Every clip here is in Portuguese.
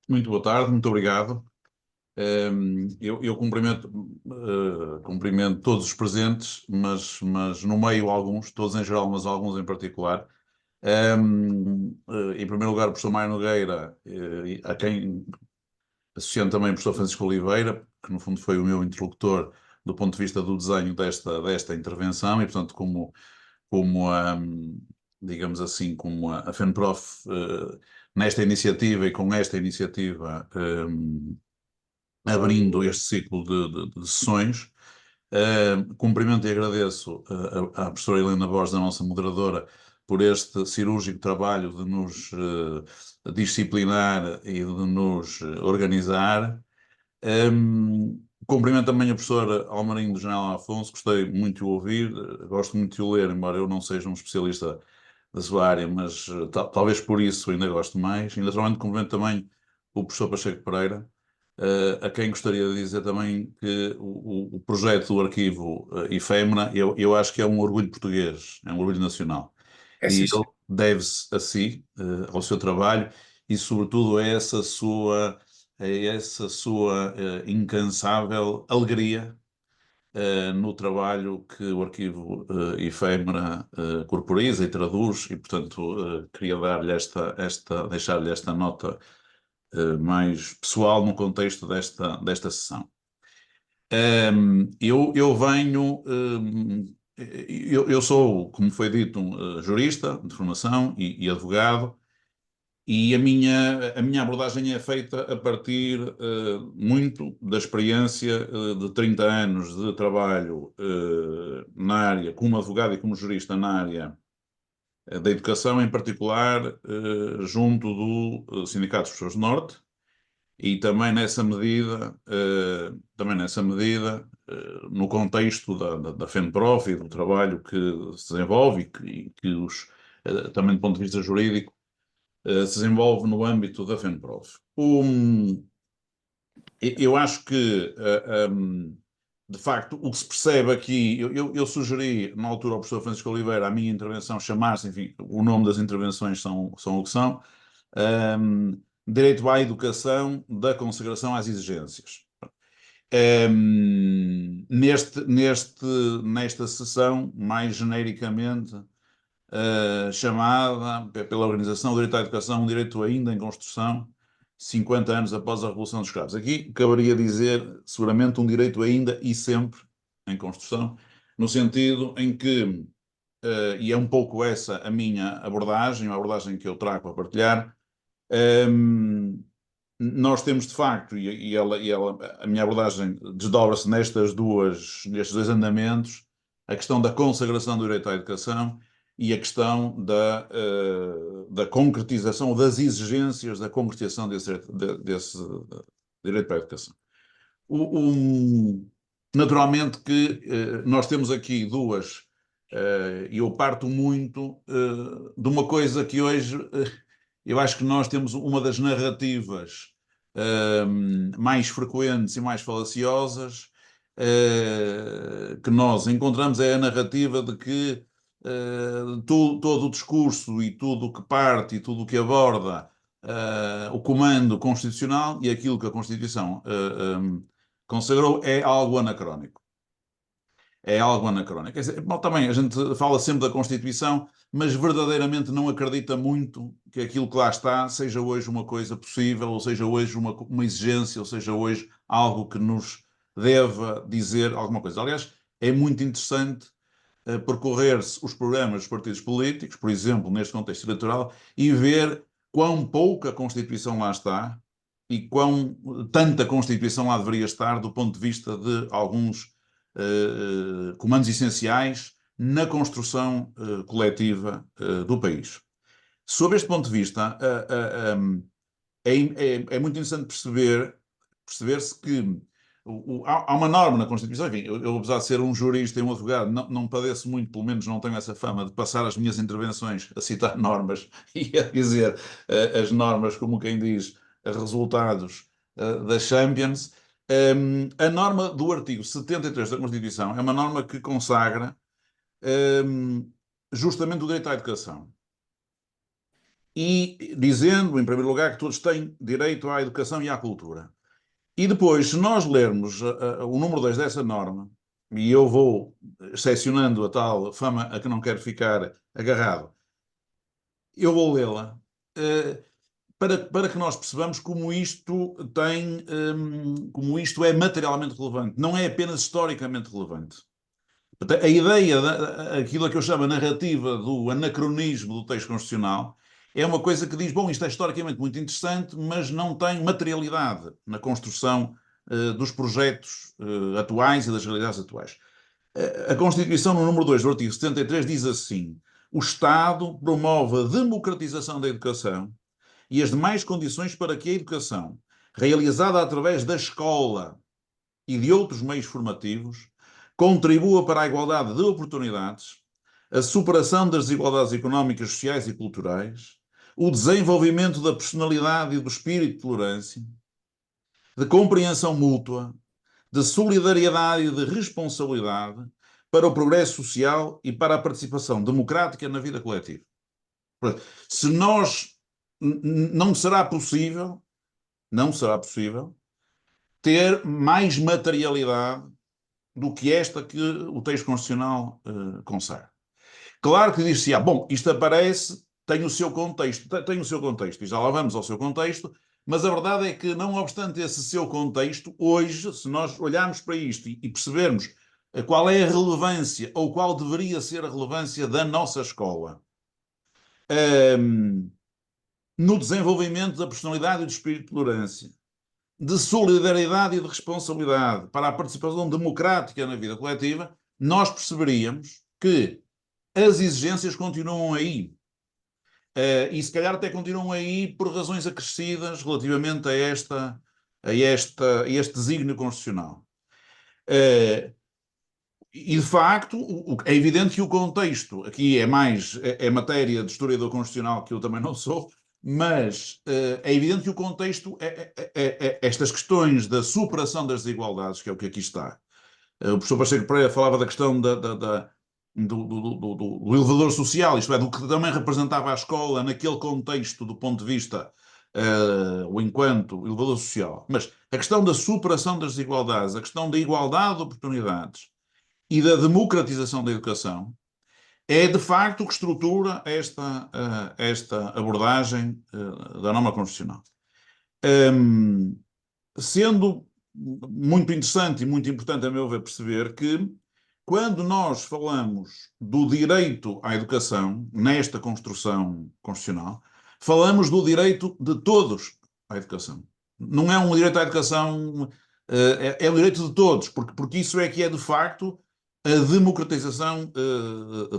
Muito boa tarde, muito obrigado. Eu cumprimento todos os presentes, mas no meio alguns, todos em geral, mas alguns em particular. Em primeiro lugar, o professor Mário Nogueira, a quem associando também o professor Francisco Oliveira, que no fundo foi o meu interlocutor do ponto de vista do desenho desta intervenção, e portanto, como digamos assim, como a FENPROF, nesta iniciativa e com esta iniciativa, abrindo este ciclo de sessões. Cumprimento e agradeço à professora Helena Borges, a nossa moderadora, por este cirúrgico trabalho de nos disciplinar e de nos organizar. Cumprimento também a professora Almarinho do General Afonso, gostei muito de o ouvir, gosto muito de o ler, embora eu não seja um especialista da sua área, mas talvez por isso ainda gosto mais. E naturalmente cumprimento também o professor Pacheco Pereira, a quem gostaria de dizer também que o projeto do arquivo Efêmera, eu acho que é um orgulho português, é um orgulho nacional. É E sim, ele senhor. deve-se a si, ao seu trabalho e, sobretudo, a essa sua incansável alegria no trabalho que o arquivo Efêmera corporiza e traduz, e, portanto, queria deixar-lhe esta nota mais pessoal no contexto desta sessão. Eu venho, eu sou, como foi dito, um jurista de formação e advogado, e a minha abordagem é feita a partir muito da experiência de 30 anos de trabalho na área, como advogado e como jurista na área da educação, em particular junto do Sindicato dos Professores do Norte, e no contexto da FENPROF e do trabalho que se desenvolve e que também do ponto de vista jurídico, se desenvolve no âmbito da FENPROF. Eu acho que, de facto, o que se percebe aqui, eu sugeri na altura ao professor Francisco Oliveira a minha intervenção chamar-se, enfim, o nome das intervenções são o que são, Direito à Educação, da Consagração às Exigências. Nesta sessão, mais genericamente, chamada pela organização Direito à Educação, um direito ainda em construção, 50 anos após a Revolução dos Cravos. Aqui caberia dizer, seguramente, um direito ainda e sempre em construção, no sentido em que, e é um pouco essa a minha abordagem, a abordagem que eu trago para partilhar, nós temos de facto, a minha abordagem desdobra-se nestes dois andamentos, a questão da consagração do direito à educação e a questão da concretização, ou das exigências da concretização desse direito para a educação. Naturalmente que nós temos aqui e eu parto muito de uma coisa que hoje eu acho que nós temos uma das narrativas mais frequentes e mais falaciosas que nós encontramos, é a narrativa de que todo o discurso e tudo o que parte e tudo o que aborda o comando constitucional e aquilo que a Constituição consagrou é algo anacrónico. É algo anacrónico. Quer dizer, bom, também a gente fala sempre da Constituição, mas verdadeiramente não acredita muito que aquilo que lá está seja hoje uma coisa possível, ou seja hoje uma exigência, ou seja hoje algo que nos deva dizer alguma coisa. Aliás, é muito interessante percorrer-se os programas dos partidos políticos, por exemplo, neste contexto eleitoral, e ver quão pouca Constituição lá está e quão tanta Constituição lá deveria estar do ponto de vista de alguns comandos essenciais na construção coletiva do país. Sob este ponto de vista, é muito interessante perceber-se que há uma norma na Constituição. Enfim, eu, apesar de ser um jurista e um advogado, não padeço muito, pelo menos não tenho essa fama de passar as minhas intervenções a citar normas e a dizer as normas, como quem diz, resultados das Champions. A norma do artigo 73 da Constituição é uma norma que consagra justamente o direito à educação. e dizendo, em primeiro lugar, que todos têm direito à educação e à cultura. E depois, se nós lermos o número 2 dessa norma, e eu vou seccionando a tal fama a que não quero ficar agarrado, eu vou lê-la, para que nós percebamos como isto tem, como isto é materialmente relevante, não é apenas historicamente relevante. A ideia, aquilo que eu chamo a narrativa do anacronismo do texto constitucional, é uma coisa que diz, bom, isto é historicamente muito interessante, mas não tem materialidade na construção dos projetos atuais e das realidades atuais. A Constituição, no número 2 do artigo 73, diz assim: o Estado promove a democratização da educação e as demais condições para que a educação, realizada através da escola e de outros meios formativos, contribua para a igualdade de oportunidades, a superação das desigualdades económicas, sociais e culturais, o desenvolvimento da personalidade e do espírito de tolerância, de compreensão mútua, de solidariedade e de responsabilidade para o progresso social e para a participação democrática na vida coletiva. Se nós não será possível, não será possível ter mais materialidade do que esta que o texto constitucional consagra. Claro que diz-se, bom, isto aparece, tem o seu contexto, e já lá vamos ao seu contexto, mas a verdade é que, não obstante esse seu contexto, hoje, se nós olharmos para isto e percebermos qual é a relevância, ou qual deveria ser a relevância da nossa escola, no desenvolvimento da personalidade e do espírito de tolerância, de solidariedade e de responsabilidade para a participação democrática na vida coletiva, nós perceberíamos que as exigências continuam aí. E se calhar até continuam aí por razões acrescidas relativamente a este desígnio constitucional. E de facto, é evidente que o contexto, aqui é matéria de historiador constitucional, que eu também não sou, mas é evidente que o contexto estas questões da superação das desigualdades, que é o que aqui está. O professor Pacheco Pereira falava da questão do elevador social, isto é, do que também representava a escola naquele contexto do ponto de vista o enquanto elevador social. Mas a questão da superação das desigualdades, a questão da igualdade de oportunidades e da democratização da educação é de facto o que estrutura esta abordagem da norma constitucional. Sendo muito interessante e muito importante, a meu ver, perceber que quando nós falamos do direito à educação, nesta construção constitucional, falamos do direito de todos à educação. Não é um direito à educação, é o direito de todos, porque isso é que é, de facto, a democratização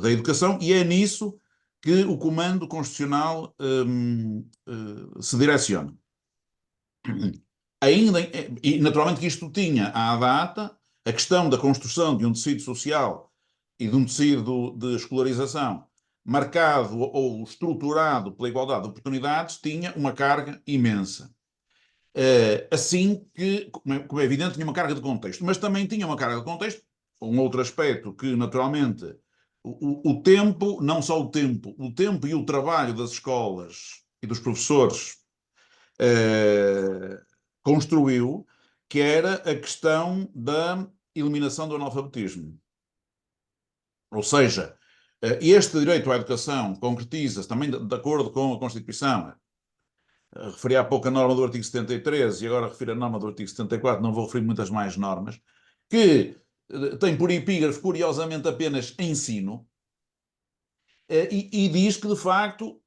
da educação, e é nisso que o comando constitucional se direciona. Ainda, e naturalmente que isto tinha à data a questão da construção de um tecido social e de um tecido de escolarização marcado ou estruturado pela igualdade de oportunidades, tinha uma carga imensa. Assim que, como é evidente, tinha uma carga de contexto, mas também tinha uma carga de contexto, um outro aspecto que, naturalmente, o tempo, não só o tempo e o trabalho das escolas e dos professores construiu, que era a questão da eliminação do analfabetismo. Ou seja, este direito à educação concretiza-se também de acordo com a Constituição. Referi há pouco a norma do artigo 73 e agora refiro a norma do artigo 74, não vou referir muitas mais normas, que tem por epígrafe, curiosamente, apenas ensino, e diz que, de facto,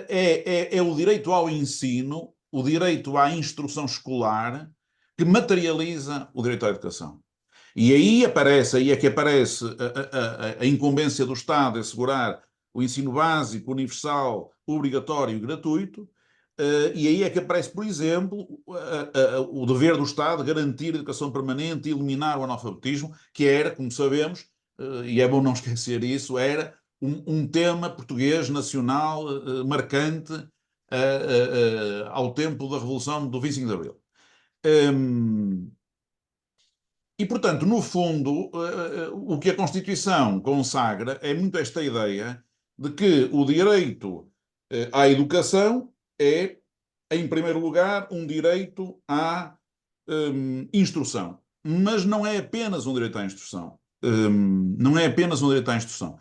é o direito ao ensino, o direito à instrução escolar, que materializa o direito à educação. E aí é que aparece a incumbência do Estado em assegurar o ensino básico, universal, obrigatório e gratuito, e aí é que aparece, por exemplo, o dever do Estado garantir a educação permanente e eliminar o analfabetismo, que era, como sabemos, e é bom não esquecer isso, era um tema português nacional marcante ao tempo da Revolução do 25 de Abril. E, portanto, no fundo, o que a Constituição consagra é muito esta ideia de que o direito à educação é, em primeiro lugar, um direito à instrução. Mas não é apenas um direito à instrução. Não é apenas um direito à instrução.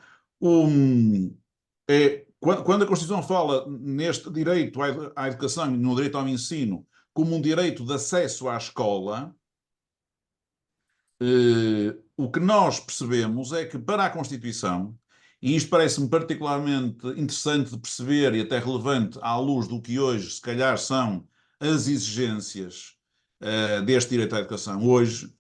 Quando a Constituição fala neste direito à educação e no direito ao ensino como um direito de acesso à escola, o que nós percebemos é que para a Constituição, e isto parece-me particularmente interessante de perceber e até relevante à luz do que hoje, se calhar, são as exigências deste direito à educação hoje,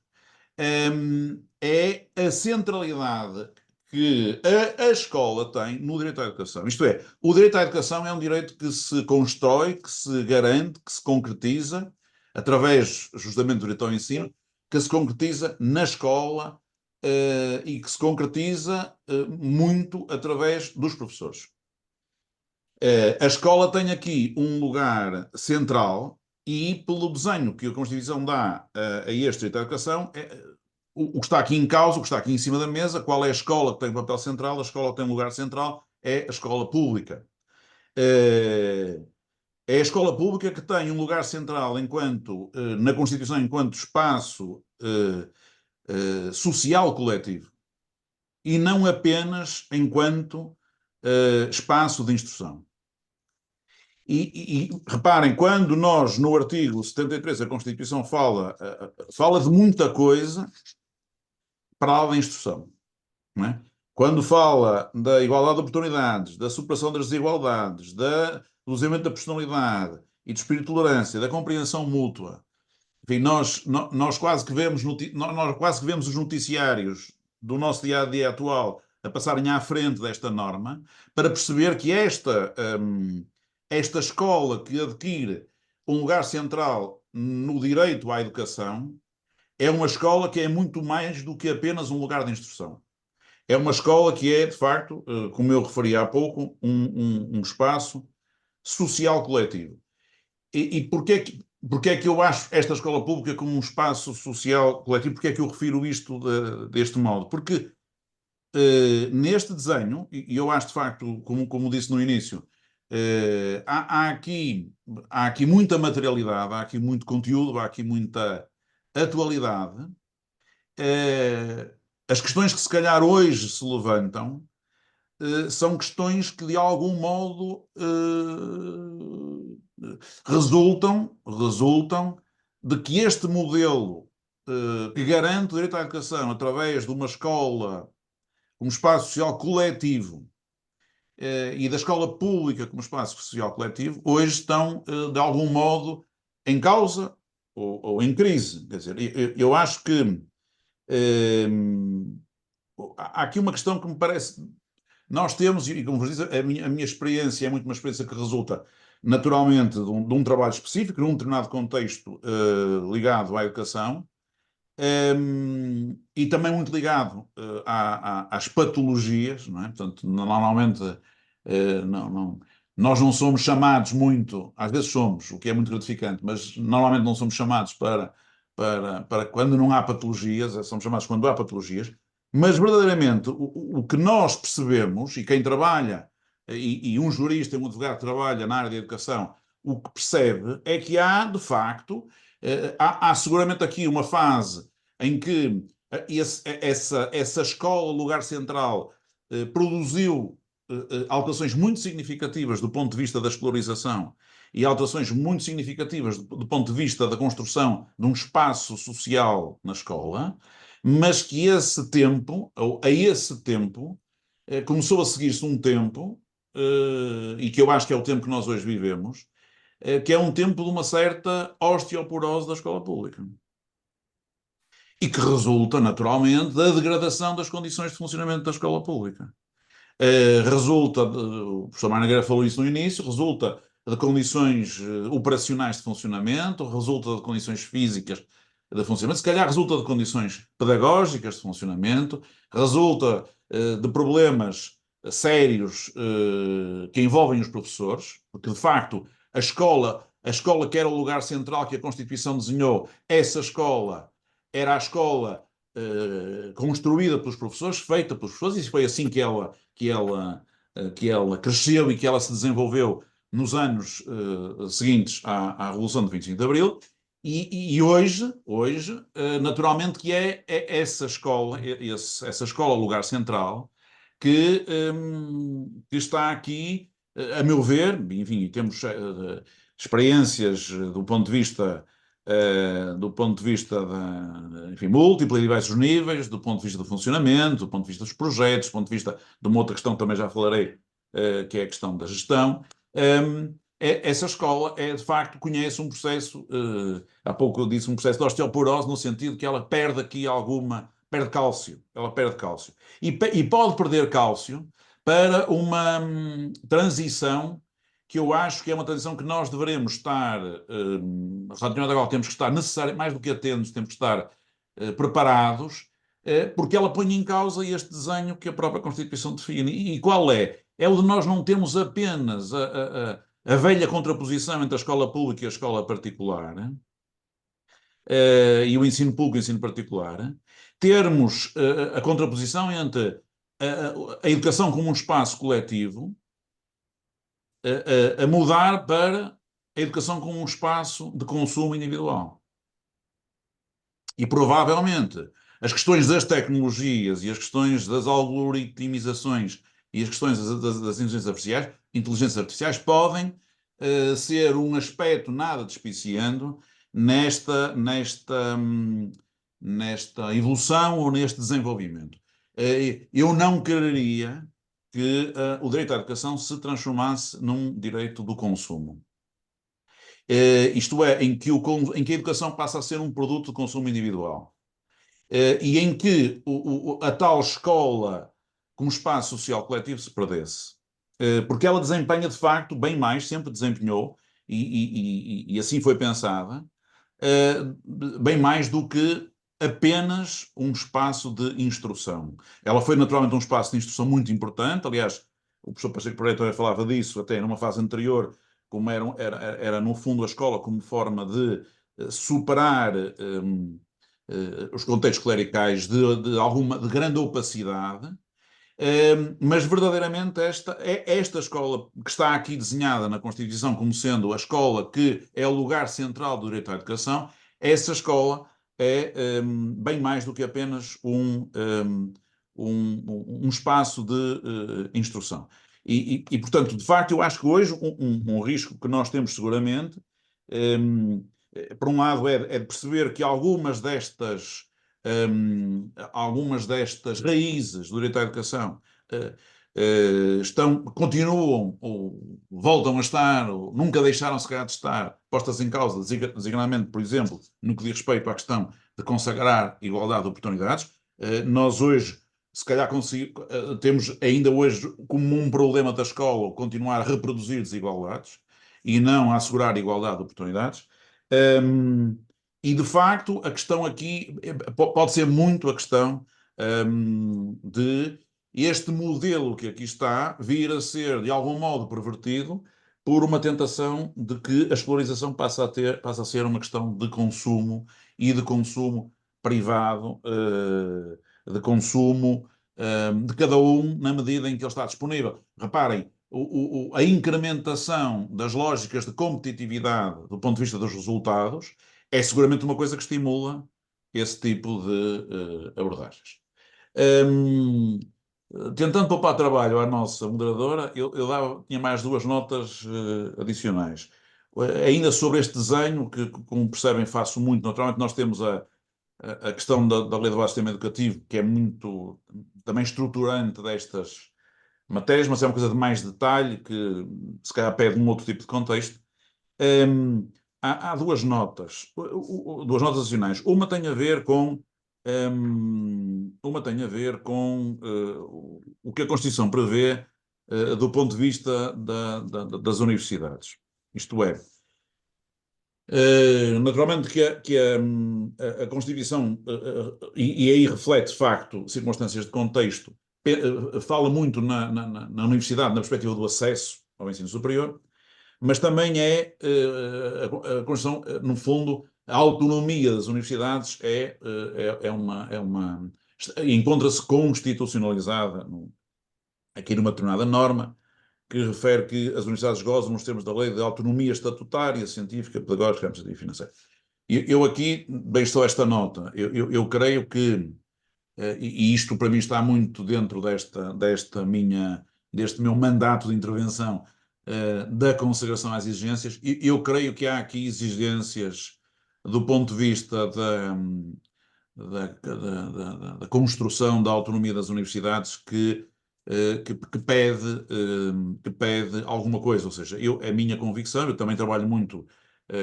é a centralidade que a escola tem no direito à educação. Isto é, o direito à educação é um direito que se constrói, que se garante, que se concretiza, através justamente do direito ao ensino, que se concretiza na escola e que se concretiza muito através dos professores. A escola tem aqui um lugar central e, pelo desenho que a Constituição dá a este direito à educação, o que está aqui em causa, o que está aqui em cima da mesa, qual é a escola que tem um papel central, a escola que tem um lugar central, é a escola pública. É a escola pública que tem um lugar central enquanto, na Constituição, enquanto espaço social coletivo e não apenas enquanto espaço de instrução. E reparem, quando nós, no artigo 73 da Constituição, fala de muita coisa para além da instrução, não é? Quando fala da igualdade de oportunidades, da superação das desigualdades, do desenvolvimento da personalidade e do espírito de tolerância, da compreensão mútua, enfim, nós quase que vemos os noticiários do nosso dia-a-dia atual a passarem à frente desta norma para perceber que esta escola que adquire um lugar central no direito à educação é uma escola que é muito mais do que apenas um lugar de instrução. É uma escola que é, de facto, como eu referi há pouco, um espaço social coletivo. E porquê é que eu acho esta escola pública como um espaço social coletivo? Porquê é que eu refiro isto deste modo? Porque neste desenho, e eu acho de facto, como disse no início, há aqui muita materialidade, há aqui muito conteúdo, há aqui muita atualidade. As questões que se calhar hoje se levantam são questões que de algum modo resultam de que este modelo que garante o direito à educação através de uma escola como espaço social coletivo e da escola pública como espaço social coletivo, hoje estão de algum modo em causa ou em crise. Quer dizer, eu acho que há aqui uma questão que me parece. Nós temos, e como vos disse, a minha experiência é muito uma experiência que resulta naturalmente de um trabalho específico, num determinado contexto ligado à educação, e também muito ligado às patologias, não é? Portanto, normalmente nós não somos chamados muito, às vezes somos, o que é muito gratificante, mas normalmente não somos chamados para quando não há patologias, somos chamados quando há patologias, mas verdadeiramente o que nós percebemos, e quem trabalha, e um jurista e um advogado que trabalha na área da educação, o que percebe é que há, de facto, há seguramente aqui uma fase em que essa escola, lugar central, produziu alterações muito significativas do ponto de vista da escolarização e alterações muito significativas do ponto de vista da construção de um espaço social na escola, mas que esse tempo, ou a esse tempo, começou a seguir-se um tempo, e que eu acho que é o tempo que nós hoje vivemos, que é um tempo de uma certa osteoporose da escola pública. E que resulta, naturalmente, da degradação das condições de funcionamento da escola pública. O professor Mário Nogueira falou isso no início, resulta de condições operacionais de funcionamento, resulta de condições físicas de funcionamento, se calhar resulta de condições pedagógicas de funcionamento, resulta de problemas sérios que envolvem os professores, porque de facto a escola que era o lugar central que a Constituição desenhou, essa escola era a escola construída pelos professores, feita pelos professores, e foi assim que ela que ela cresceu e que ela se desenvolveu nos anos seguintes à Revolução de 25 de Abril, e hoje, naturalmente, que é essa escola, essa escola, lugar central, que está aqui, a meu ver, enfim, temos experiências do ponto de vista enfim, múltiplos e diversos níveis, do ponto de vista do funcionamento, do ponto de vista dos projetos, do ponto de vista de uma outra questão que também já falarei, que é a questão da gestão. Essa escola de facto, conhece um processo, há pouco eu disse um processo de osteoporose, no sentido que ela perde aqui perde cálcio, ela perde cálcio. E pode perder cálcio para uma transição que eu acho que é uma transição que nós devemos estar, relativamente agora, temos que estar necessário, mais do que atentos, temos que estar preparados, porque ela põe em causa este desenho que a própria Constituição define. E qual é? É o de nós não termos apenas a velha contraposição entre a escola pública e a escola particular, e o ensino público e o ensino particular, termos a contraposição entre a educação como um espaço coletivo, a mudar para a educação como um espaço de consumo individual. E provavelmente as questões das tecnologias e as questões das algoritmizações e as questões das inteligências artificiais podem ser um aspecto nada despiciando nesta evolução ou neste desenvolvimento. Eu não quereria que o direito à educação se transformasse num direito do consumo. Isto é, em que a educação passa a ser um produto de consumo individual. E em que a tal escola como espaço social coletivo se perdesse. Porque ela desempenha, de facto, bem mais, sempre desempenhou, e assim foi pensada, bem mais do que apenas um espaço de instrução. Ela foi naturalmente um espaço de instrução muito importante, aliás, o professor Pacheco Pereira também falava disso, até numa fase anterior, como era no fundo a escola como forma de superar os contextos clericais de grande opacidade, mas verdadeiramente esta escola que está aqui desenhada na Constituição como sendo a escola que é o lugar central do direito à educação, essa escola é bem mais do que apenas um espaço de instrução. Portanto, de facto, eu acho que hoje um risco que nós temos seguramente, por um lado, é de perceber que algumas destas raízes do direito à educação continuam ou voltam a estar, ou nunca deixaram sequer de estar, postas em causa, designadamente, por exemplo, no que diz respeito à questão de consagrar igualdade de oportunidades. Nós hoje, se calhar, temos ainda hoje como um problema da escola continuar a reproduzir desigualdades e não a assegurar igualdade de oportunidades. E, de facto, a questão aqui pode ser muito a questão de este modelo que aqui está vir a ser, de algum modo, pervertido por uma tentação de que a escolarização passa a ser uma questão de consumo e de consumo privado, de consumo de cada um na medida em que ele está disponível. Reparem, a incrementação das lógicas de competitividade do ponto de vista dos resultados é seguramente uma coisa que estimula esse tipo de abordagens. Tentando poupar trabalho à nossa moderadora, eu tinha mais duas notas adicionais. Ainda sobre este desenho, que, como percebem, faço muito. Naturalmente, nós temos a questão da Lei do Sistema Educativo, que é muito também estruturante destas matérias, mas é uma coisa de mais detalhe, que se calhar pede um outro tipo de contexto. Há duas notas adicionais. Uma tem a ver com o que a Constituição prevê do ponto de vista das universidades. Isto é, naturalmente que a Constituição, e aí reflete, de facto, circunstâncias de contexto, fala muito na universidade, na perspectiva do acesso ao ensino superior, mas também a Constituição, no fundo, a autonomia das universidades encontra-se constitucionalizada aqui numa determinada norma, que refere que as universidades gozam, nos termos da lei, de autonomia estatutária, científica, pedagógica, administrativa e financeira. Eu aqui, bem, estou esta nota. Eu creio que, e isto para mim está muito dentro deste meu mandato de intervenção, da consagração às exigências, eu creio que há aqui exigências do ponto de vista da construção da autonomia das universidades que pede alguma coisa. Ou seja, a minha convicção, eu também trabalho muito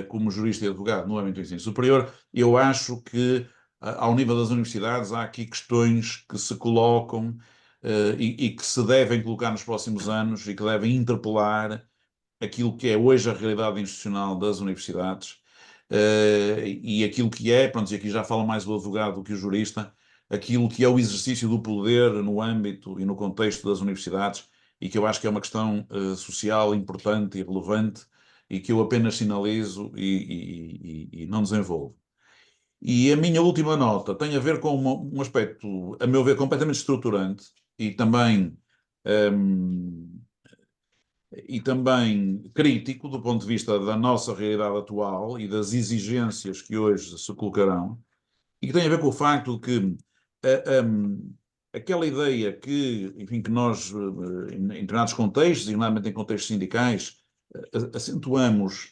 como jurista e advogado no âmbito do ensino superior, eu acho que ao nível das universidades há aqui questões que se colocam e que se devem colocar nos próximos anos e que devem interpelar aquilo que é hoje a realidade institucional das universidades e aquilo que é, pronto, e aqui já fala mais o advogado do que o jurista, aquilo que é o exercício do poder no âmbito e no contexto das universidades e que eu acho que é uma questão social importante e relevante e que eu apenas sinalizo e não desenvolvo. E a minha última nota tem a ver com um aspecto, a meu ver, completamente estruturante e um, também crítico do ponto de vista da nossa realidade atual e das exigências que hoje se colocarão, e que tem a ver com o facto de que aquela ideia que, enfim, que nós, em determinados contextos, e normalmente em contextos sindicais, acentuamos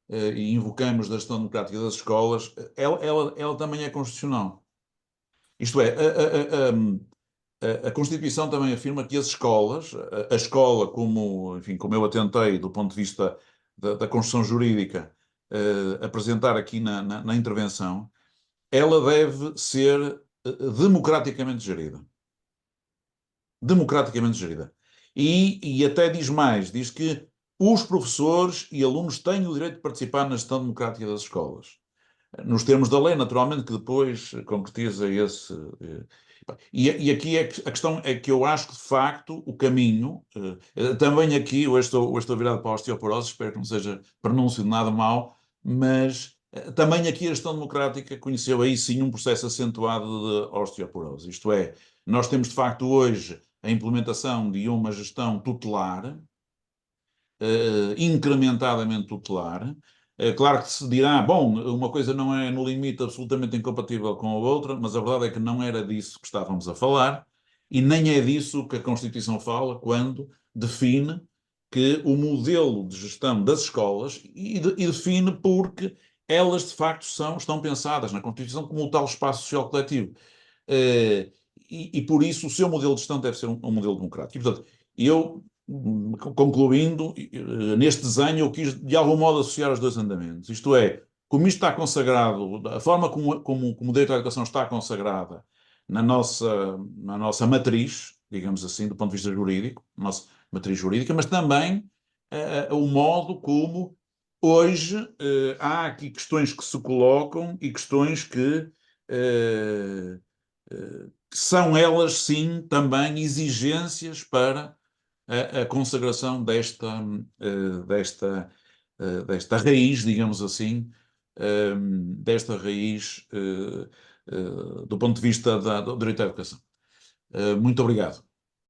e invocamos da gestão democrática das escolas, ela também é constitucional. Isto é, a Constituição também afirma que as escolas, a escola como, enfim, como eu atentei do ponto de vista da construção jurídica, apresentar aqui na intervenção, ela deve ser democraticamente gerida. Democraticamente gerida. E até diz mais, diz que os professores e alunos têm o direito de participar na gestão democrática das escolas. Nos termos da lei, naturalmente, que depois concretiza esse. E aqui a questão é que eu acho que, de facto, o caminho. Também aqui, hoje estou virado para a osteoporose, espero que não seja pronúncio de nada mau, mas também aqui a gestão democrática conheceu aí sim um processo acentuado de osteoporose. Isto é, nós temos, de facto, hoje a implementação de uma gestão tutelar, incrementadamente tutelar. Claro que se dirá, bom, uma coisa não é no limite absolutamente incompatível com a outra, mas a verdade é que não era disso que estávamos a falar e nem é disso que a Constituição fala quando define que o modelo de gestão das escolas e define porque elas de facto estão pensadas na Constituição como o tal espaço social coletivo. E por isso o seu modelo de gestão deve ser um modelo democrático. E, portanto, eu concluindo, neste desenho eu quis de algum modo associar os dois andamentos. Isto é, como isto está consagrado, a forma como o direito à educação está consagrada na nossa matriz, digamos assim, do ponto de vista jurídico, nossa matriz jurídica, mas também o modo como hoje há aqui questões que se colocam e questões que são elas sim também exigências para a consagração desta raiz, digamos assim, desta raiz do ponto de vista do direito à educação. Muito obrigado.